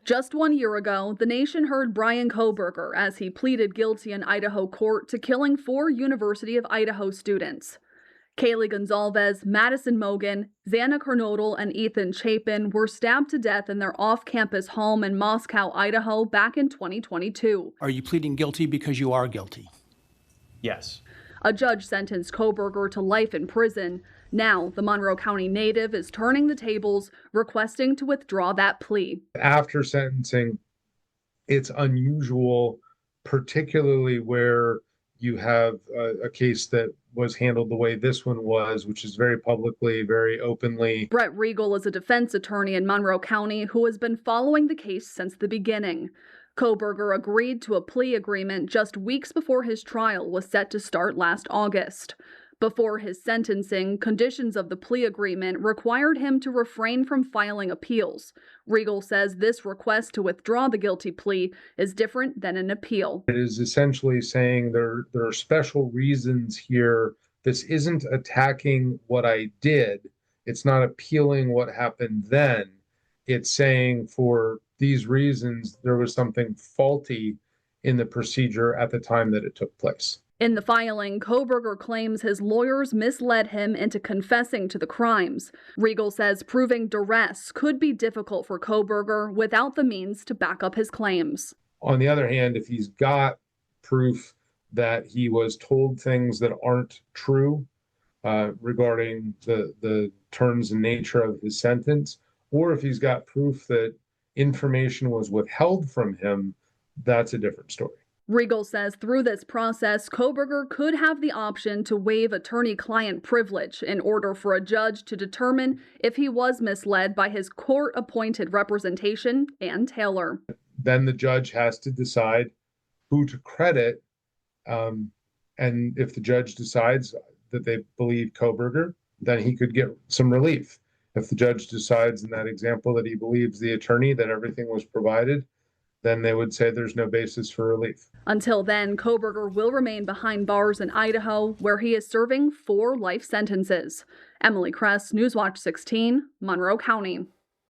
Just 1 year ago, the nation heard Bryan Kohberger as he pleaded guilty in Idaho court to killing 4 University of Idaho students. Kaylee Gonzalez, Madison Mogan, Xana Kernodle, and Ethan Chapin were stabbed to death in their off-campus home in Moscow, Idaho back in 2022. Are you pleading guilty because you are guilty? Yes. A judge sentenced Kohberger to life in prison. Now, the Monroe County native is turning the tables, requesting to withdraw that plea. After sentencing, it's unusual, particularly where you have a case that was handled the way this one was, which is very publicly, very openly. Brett Regal is a defense attorney in Monroe County who has been following the case since the beginning. Kohberger agreed to a plea agreement just weeks before his trial was set to start last August. Before his sentencing, conditions of the plea agreement required him to refrain from filing appeals. Regal says this request to withdraw the guilty plea is different than an appeal. It is essentially saying there are special reasons here. This isn't attacking what I did. It's not appealing what happened then. It's saying for these reasons, there was something faulty in the procedure at the time that it took place. In the filing, Kohberger claims his lawyers misled him into confessing to the crimes. Regal says proving duress could be difficult for Kohberger without the means to back up his claims. On the other hand, if he's got proof that he was told things that aren't true regarding the terms and nature of his sentence, or if he's got proof that information was withheld from him, that's a different story. Regal says through this process, Kohberger could have the option to waive attorney-client privilege in order for a judge to determine if he was misled by his court-appointed representation and Taylor. Then the judge has to decide who to credit, and if the judge decides that they believe Kohberger, then he could get some relief. If the judge decides in that example that he believes the attorney, that everything was provided, then they would say there's no basis for relief. Until then, Kohberger will remain behind bars in Idaho, where he is serving 4 life sentences. Emily Kress, Newswatch 16, Monroe County.